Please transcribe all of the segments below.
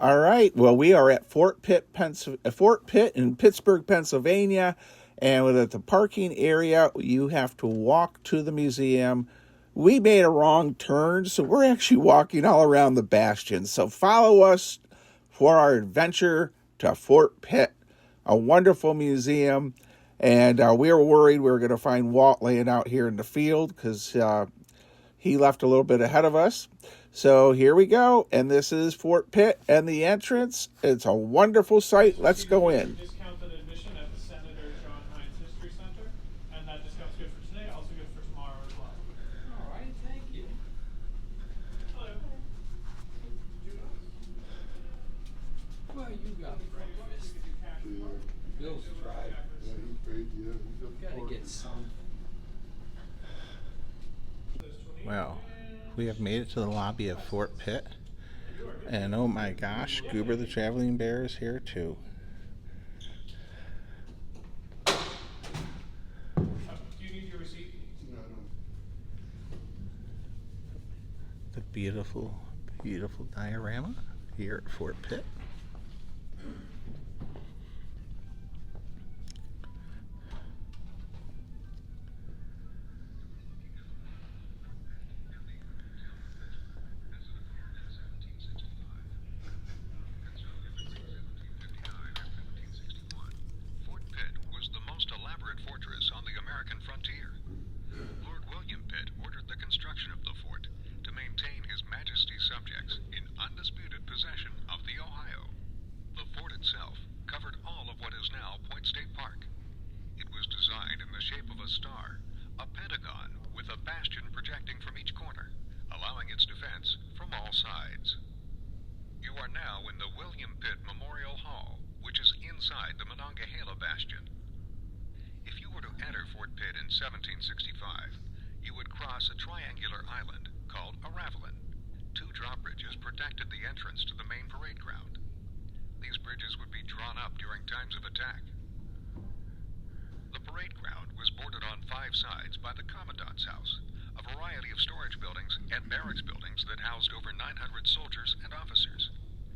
All right. Well, we are at Fort Pitt in Pittsburgh, Pennsylvania, and at the parking area, you have to walk to the museum. We made a wrong turn, so we're actually walking all around the bastion. So follow us for our adventure to Fort Pitt, a wonderful museum. And we were worried we were going to find Walt laying out here in the field because he left a little bit ahead of us. So here we go, and this is Fort Pitt and the entrance. It's a wonderful sight. Let's go in. Discounted admission at the Senator John Heinz History Center, and that discount's good for today, also good for tomorrow as well. All right, thank you. Hello. Well, you got breakfast. Bill's tried. Gotta get some. Well, we have made it to the lobby of Fort Pitt. And oh my gosh, Goober the Traveling Bear is here too. Do you need your receipt? The beautiful, beautiful diorama here at Fort Pitt. Fortress on the American frontier. Lord William Pitt ordered the construction of the fort to maintain His Majesty's subjects in undisputed possession of the Ohio. The fort itself covered all of what is now Point State Park. It was designed in the shape of a star, a pentagon with a bastion projecting from each corner, allowing its defense from all sides. You are now in the William Pitt Memorial Hall, which is inside the Monongahela bastion. If you were to enter Fort Pitt in 1765, you would cross a triangular island called a ravelin. Two drawbridges protected the entrance to the main parade ground. These bridges would be drawn up during times of attack. The parade ground was bordered on 5 sides by the Commandant's house, a variety of storage buildings and barracks buildings that housed over 900 soldiers and officers.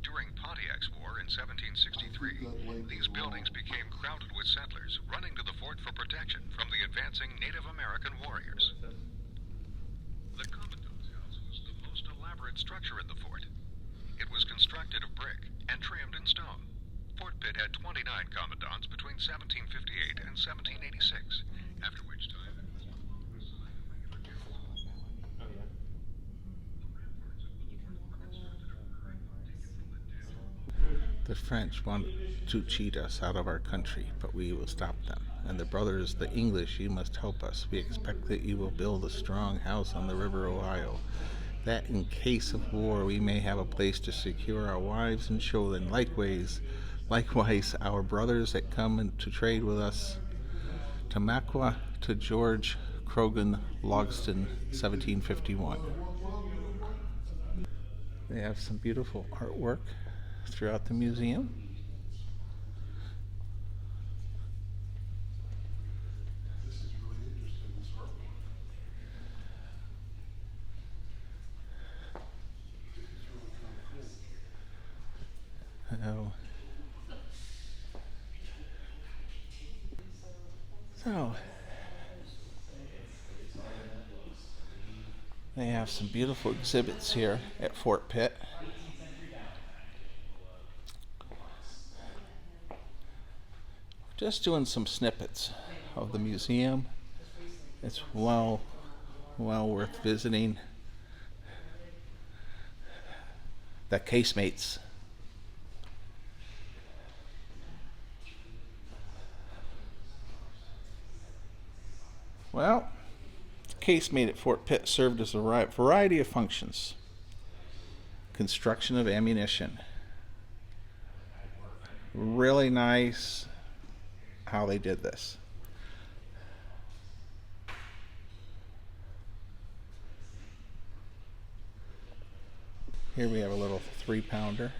During Pontiac's War in 1763, these buildings became crowded with settlers running to the fort for protection from the advancing Native American warriors. The Commandant's house was the most elaborate structure in the fort. It was constructed of brick and trimmed in stone. Fort Pitt had 29 commandants between 1758 and 1786, after which time it was no longer assigned a regular garrison. The French want to cheat us out of our country, but we will stop them. And the brothers, the English, you must help us. We expect that you will build a strong house on the river Ohio, that in case of war we may have a place to secure our wives and children. Likewise, our brothers that come in to trade with us, Tamaqua to George Croghan, Logston, 1751. They have some beautiful artwork throughout the museum. So they have some beautiful exhibits here at Fort Pitt. Just doing some snippets of the museum. It's well worth visiting. The casemates. Well, the casemate at Fort Pitt served as a variety of functions. Construction of ammunition. Really nice how they did this. Here we have a little 3-pounder.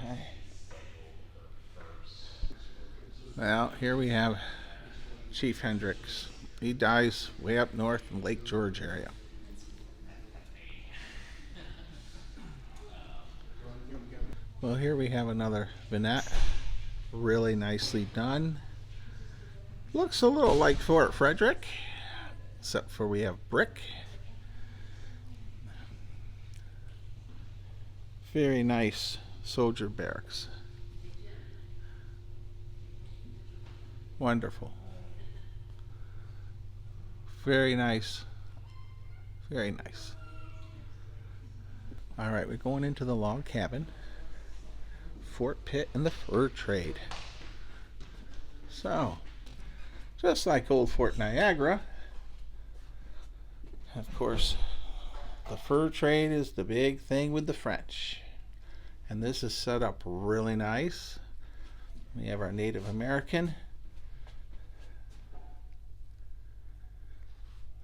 Okay. Well, here we have Chief Hendricks He dies way up north in Lake George area. Well, here we have another vignette. Really nicely done. Looks a little like Fort Frederick, except for we have brick. Very nice soldier barracks. Wonderful. Very nice. Very nice. All right, we're going into the log cabin. Fort Pitt and the fur trade. So, just like old Fort Niagara, of course, the fur trade is the big thing with the French. And this is set up really nice. We have our Native American.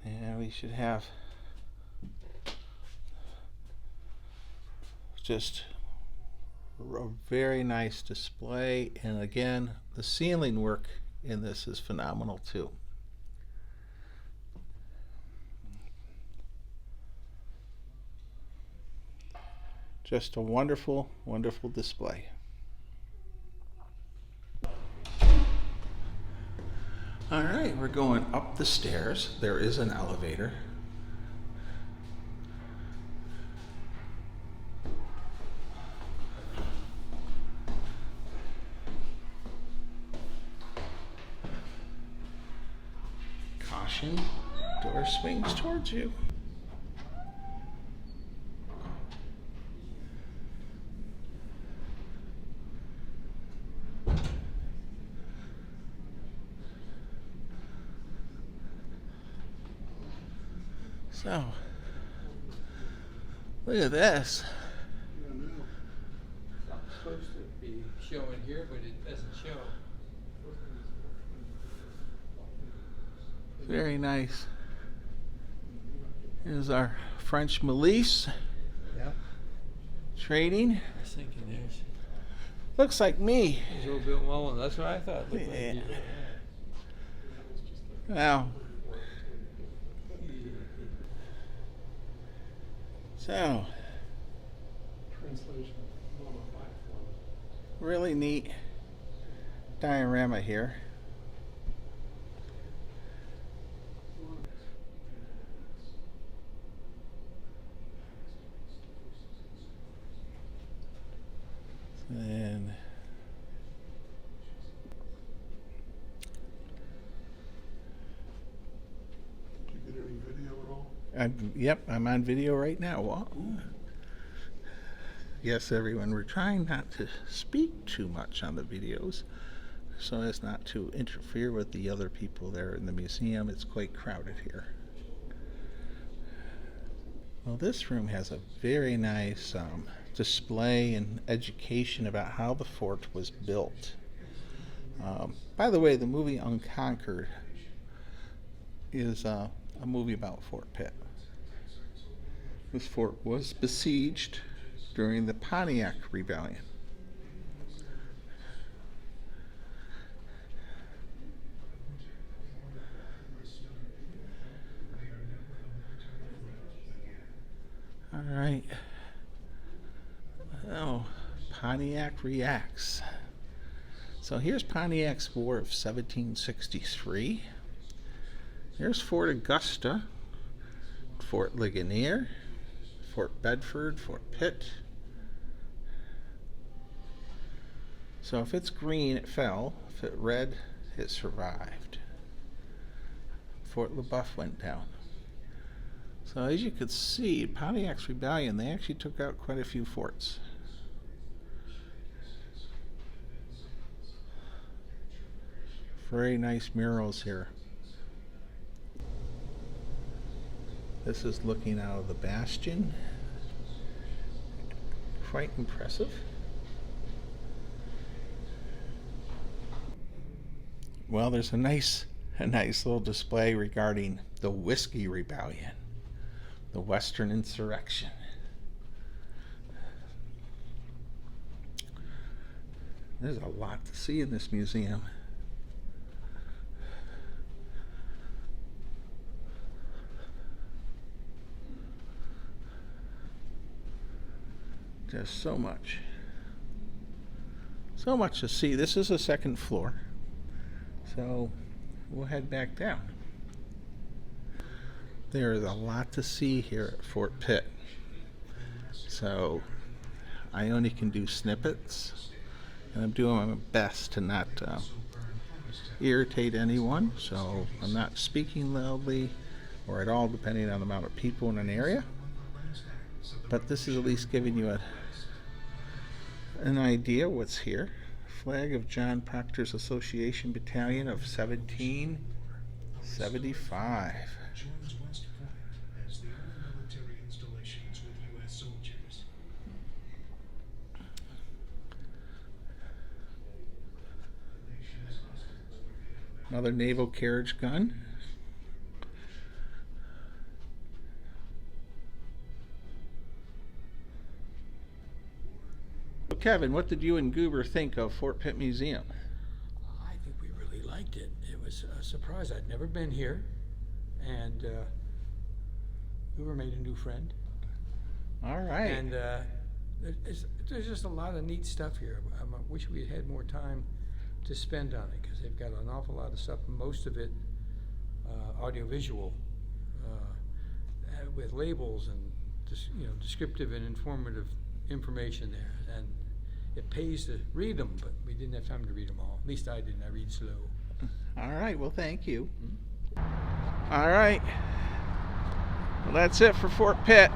And we should have just a very nice display. And again, the ceiling work in this is phenomenal too. Just a wonderful, wonderful display. All right, we're going up the stairs. There is an elevator. Caution, door swings towards you. So, look at this. It's not supposed to be showing here, but it doesn't show. Very nice. Here's our French milice Yeah. trading. I was thinking there's Looks like me. a little bit more. That's what I thought. Looked Yeah. like Wow. So, really neat diorama here. And Did you get any video at all? yep, I'm on video right now. Well, yes, everyone, we're trying not to speak too much on the videos so as not to interfere with the other people there in the museum. It's quite crowded here. Well, this room has a very nice display and education about how the fort was built. By the way, the movie Unconquered is a movie about Fort Pitt. This fort was besieged during the Pontiac Rebellion. All right. Oh, Pontiac reacts. So here's Pontiac's War of 1763. Here's Fort Augusta, Fort Ligonier, Fort Bedford, Fort Pitt. So if it's green, it fell. If it's red, it survived. Fort LeBoeuf went down. So as you could see, Pontiac's Rebellion, they actually took out quite a few forts. Very nice murals here. This is looking out of the bastion. Quite impressive. Well, there's a nice little display regarding the Whiskey Rebellion, the Western Insurrection. There's a lot to see in this museum. There's so much to see. This is the second floor, so we'll head back down. There is a lot to see here at Fort Pitt, so I only can do snippets, and I'm doing my best to not irritate anyone, so I'm not speaking loudly or at all, depending on the amount of people in an area. But this is at least giving you an idea what's here. Flag of John Proctor's Association Battalion of 1775. Another naval carriage gun. Kevin, what did you and Goober think of Fort Pitt Museum? I think we really liked it. It was a surprise. I'd never been here, and Goober made a new friend. All right. And there's just a lot of neat stuff here. I wish we had more time to spend on it, because they've got an awful lot of stuff, most of it audiovisual, with labels and descriptive and informative information there, and it pays to read them, but we didn't have time to read them all. At least I didn't. I read slow. All right, well, thank you. All right, well, that's it for Fort Pitt.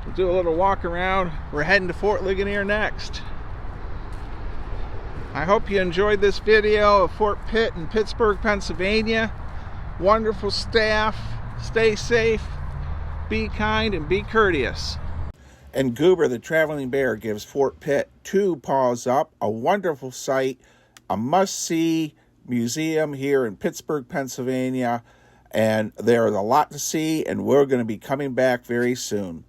We'll do a little walk around. We're heading to Fort Ligonier next. I hope you enjoyed this video of Fort Pitt in Pittsburgh, Pennsylvania. Wonderful staff. Stay safe, be kind, and be courteous. And Goober the Traveling Bear gives Fort Pitt 2 paws up. A wonderful sight, a must-see museum here in Pittsburgh, Pennsylvania. And there is a lot to see, and we're going to be coming back very soon.